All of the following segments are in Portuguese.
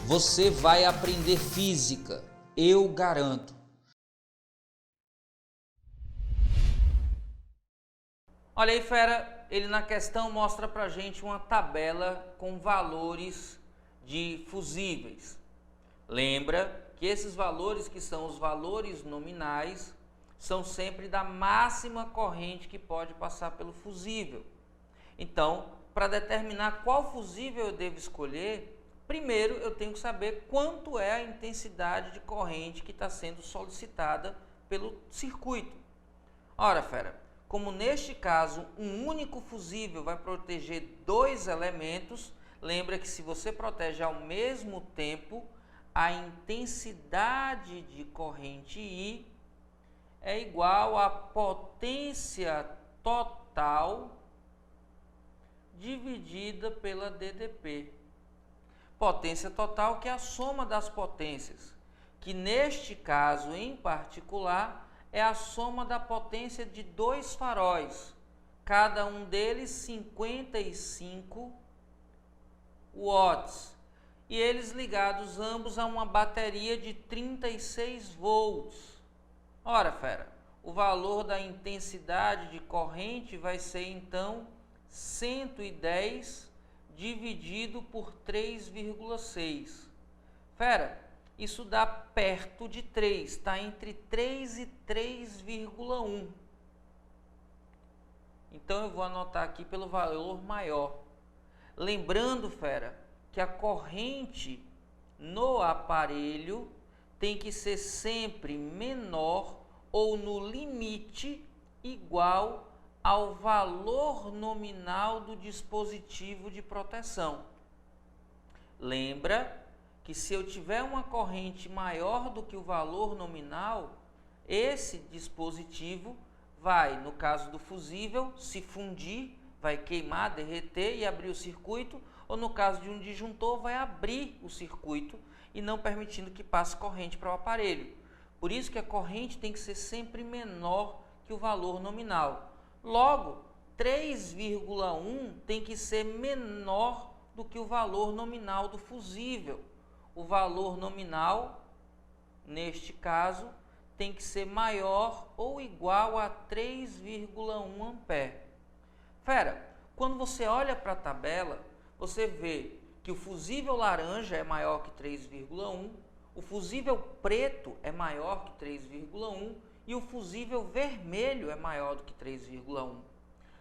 você vai aprender física, eu garanto. Olha aí, fera, ele na questão mostra pra gente uma tabela com valores de fusíveis. Lembra que esses valores, que são os valores nominais, são sempre da máxima corrente que pode passar pelo fusível. Então, para determinar qual fusível eu devo escolher, primeiro eu tenho que saber quanto é a intensidade de corrente que está sendo solicitada pelo circuito. Ora, fera, como neste caso um único fusível vai proteger dois elementos, lembra que se você protege ao mesmo tempo, a intensidade de corrente I é igual à potência total dividida pela DDP. Potência total, que é a soma das potências, que neste caso em particular é a soma da potência de dois faróis, cada um deles 55 watts, e eles ligados ambos a uma bateria de 36 volts. Ora, fera, o valor da intensidade de corrente vai ser então 110 dividido por 3,6. Fera, isso dá perto de 3, está entre 3 e 3,1. Então eu vou anotar aqui pelo valor maior. Lembrando, fera, que a corrente no aparelho tem que ser sempre menor ou no limite igual ao valor nominal do dispositivo de proteção. Lembra que se eu tiver uma corrente maior do que o valor nominal, esse dispositivo vai, no caso do fusível, se fundir, vai queimar, derreter e abrir o circuito, ou no caso de um disjuntor, vai abrir o circuito e não permitindo que passe corrente para o aparelho. Por isso que a corrente tem que ser sempre menor que o valor nominal. Logo, 3,1 tem que ser menor do que o valor nominal do fusível. O valor nominal, neste caso, tem que ser maior ou igual a 3,1 ampere. Fera, quando você olha para a tabela, você vê que o fusível laranja é maior que 3,1, o fusível preto é maior que 3,1 e o fusível vermelho é maior do que 3,1.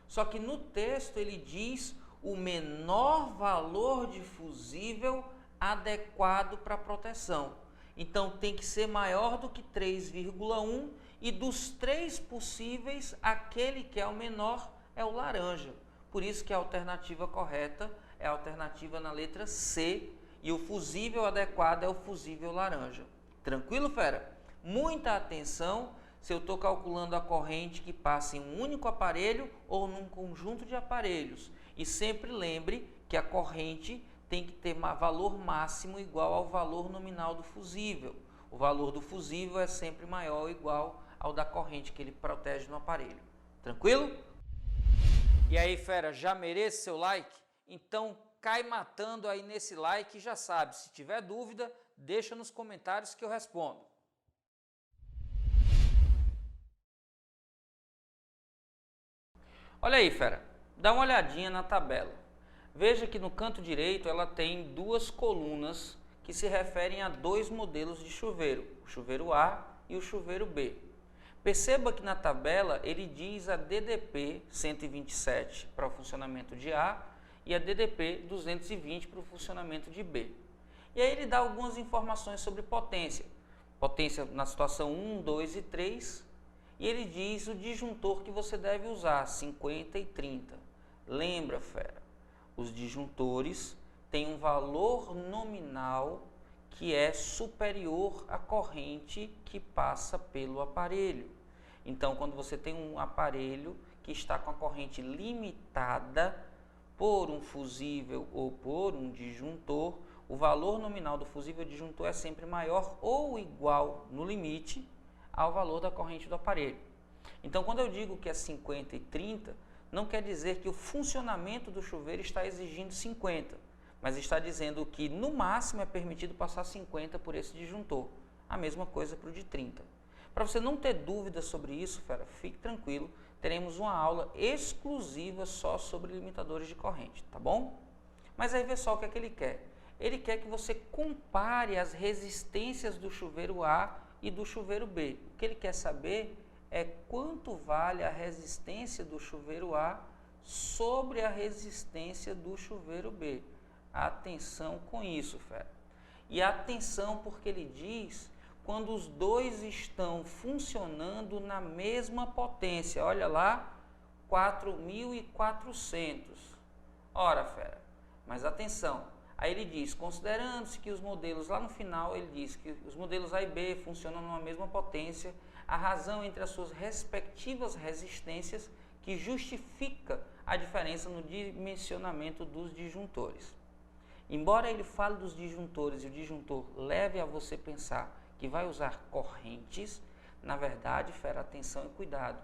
Só que no texto ele diz o menor valor de fusível adequado para proteção. Então tem que ser maior do que 3,1 e dos três possíveis, aquele que é o menor é o laranja. Por isso que a alternativa correta é a alternativa na letra C e o fusível adequado é o fusível laranja. Tranquilo, fera? Muita atenção se eu estou calculando a corrente que passa em um único aparelho ou num conjunto de aparelhos. E sempre lembre que a corrente tem que ter valor máximo igual ao valor nominal do fusível. O valor do fusível é sempre maior ou igual ao da corrente que ele protege no aparelho. Tranquilo? E aí, fera, já merece seu like? Então cai matando aí nesse like e já sabe, se tiver dúvida, deixa nos comentários que eu respondo. Olha aí, fera, dá uma olhadinha na tabela. Veja que no canto direito ela tem duas colunas que se referem a dois modelos de chuveiro, o chuveiro A e o chuveiro B. Perceba que na tabela ele diz a DDP 127 para o funcionamento de A e a DDP 220 para o funcionamento de B. E aí ele dá algumas informações sobre potência. Potência na situação 1, 2 e 3. E ele diz o disjuntor que você deve usar, 50 e 30. Lembra, fera, os disjuntores têm um valor nominal que é superior à corrente que passa pelo aparelho. Então, quando você tem um aparelho que está com a corrente limitada por um fusível ou por um disjuntor, o valor nominal do fusível disjuntor é sempre maior ou igual, no limite, ao valor da corrente do aparelho. Então, quando eu digo que é 50 e 30, não quer dizer que o funcionamento do chuveiro está exigindo 50, mas está dizendo que no máximo é permitido passar 50 por esse disjuntor. A mesma coisa para o de 30. Para você não ter dúvidas sobre isso, fera, fique tranquilo, teremos uma aula exclusiva só sobre limitadores de corrente, tá bom? Mas aí vê só o que é que ele quer. Ele quer que você compare as resistências do chuveiro A e do chuveiro B. O que ele quer saber é quanto vale a resistência do chuveiro A sobre a resistência do chuveiro B. Atenção com isso, fera. E atenção porque ele diz quando os dois estão funcionando na mesma potência. Olha lá, 4.400. Ora, fera, mas atenção. Aí ele diz, considerando-se que os modelos, lá no final ele diz que os modelos A e B funcionam numa mesma potência, a razão entre as suas respectivas resistências que justifica a diferença no dimensionamento dos disjuntores. Embora ele fale dos disjuntores e o disjuntor leve a você pensar que vai usar correntes, na verdade, fera, atenção e cuidado.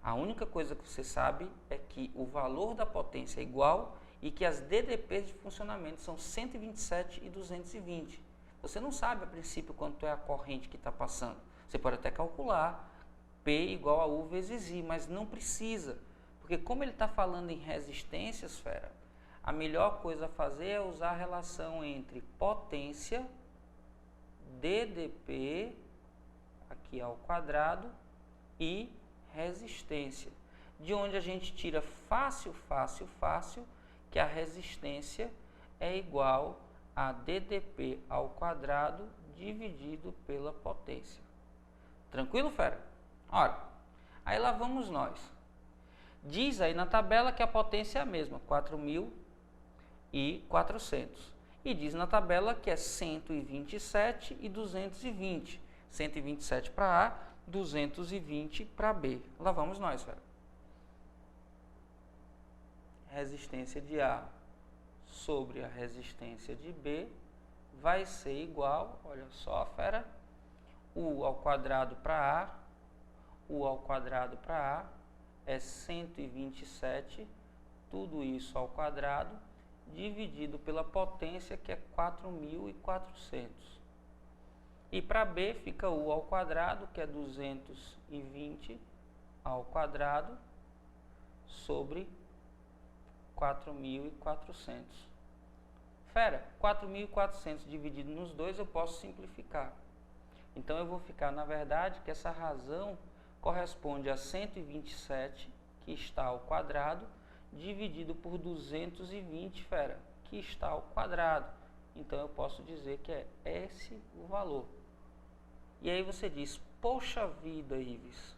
A única coisa que você sabe é que o valor da potência é igual e que as DDPs de funcionamento são 127 e 220. Você não sabe a princípio quanto é a corrente que está passando. Você pode até calcular P igual a U vezes I, mas não precisa. Porque como ele está falando em resistências, fera, a melhor coisa a fazer é usar a relação entre potência, DDP, aqui ao quadrado, e resistência. De onde a gente tira fácil que a resistência é igual a DDP ao quadrado dividido pela potência. Tranquilo, fera? Ora, aí lá vamos nós. Diz aí na tabela que a potência é a mesma, 4.400. E diz na tabela que é 127 e 220. 127 para A, 220 para B. Lá vamos nós, fera. Resistência de A sobre a resistência de B vai ser igual, olha só, fera, U ao quadrado para A, U ao quadrado para A é 127, tudo isso ao quadrado, dividido pela potência, que é 4.400. E para B fica U ao quadrado, que é 220 ao quadrado, sobre 4.400. Fera, 4.400 dividido nos dois eu posso simplificar. Então eu vou ficar, na verdade, que essa razão corresponde a 127, que está ao quadrado, dividido por 220, fera, que está ao quadrado. Então eu posso dizer que é esse o valor. E aí você diz, poxa vida, Ives,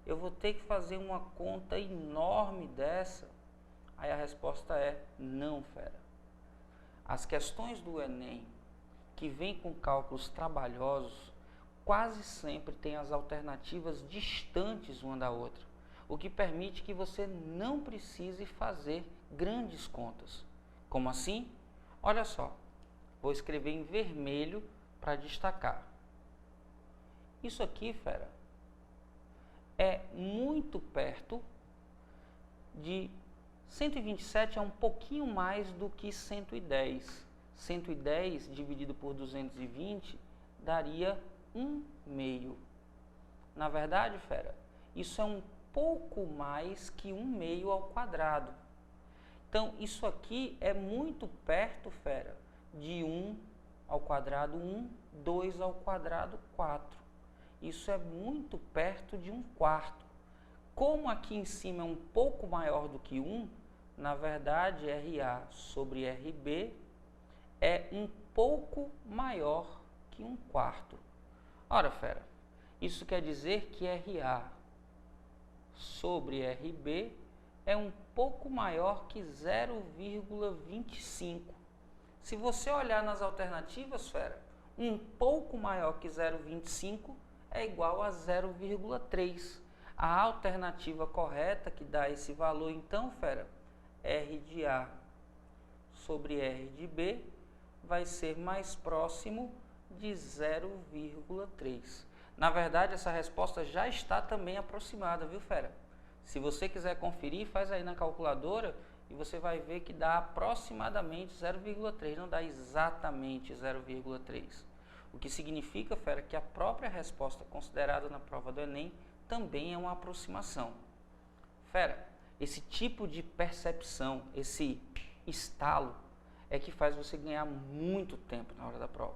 eu vou ter que fazer uma conta enorme dessa? Aí a resposta é não, fera. As questões do Enem que vêm com cálculos trabalhosos quase sempre têm as alternativas distantes uma da outra, o que permite que você não precise fazer grandes contas. Como assim? Olha só, vou escrever em vermelho para destacar. Isso aqui, fera, é muito perto de 127, é um pouquinho mais do que 110. 110 dividido por 220 daria 1/2. Na verdade, fera, isso é um pouco mais que 1/2 ao quadrado. Então, isso aqui é muito perto, fera, de 1 ao quadrado 1, 2 ao quadrado 4. Isso é muito perto de 1/4. Como aqui em cima é um pouco maior do que 1, na verdade, RA sobre RB é um pouco maior que 1/4. Ora, fera, isso quer dizer que RA sobre RB é um pouco maior que 0,25. Se você olhar nas alternativas, fera, um pouco maior que 0,25 é igual a 0,3. A alternativa correta que dá esse valor, então, fera, R de A sobre R de B vai ser mais próximo de 0,3. Na verdade, essa resposta já está também aproximada, viu, fera? Se você quiser conferir, faz aí na calculadora e você vai ver que dá aproximadamente 0,3, não dá exatamente 0,3. O que significa, fera, que a própria resposta considerada na prova do Enem também é uma aproximação. Fera, esse tipo de percepção, esse estalo, é que faz você ganhar muito tempo na hora da prova.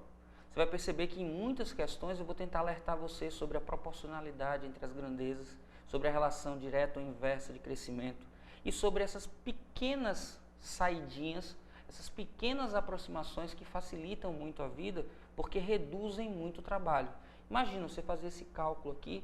Você vai perceber que em muitas questões eu vou tentar alertar você sobre a proporcionalidade entre as grandezas, sobre a relação direta ou inversa de crescimento e sobre essas pequenas saidinhas, essas pequenas aproximações que facilitam muito a vida porque reduzem muito o trabalho. Imagina você fazer esse cálculo aqui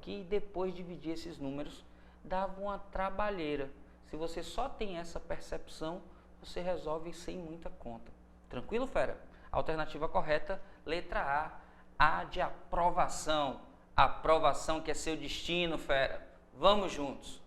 e depois dividir esses números, dava uma trabalheira. Se você só tem essa percepção, você resolve sem muita conta. Tranquilo, fera? Alternativa correta, letra A de aprovação. Aprovação que é seu destino, fera. Vamos juntos!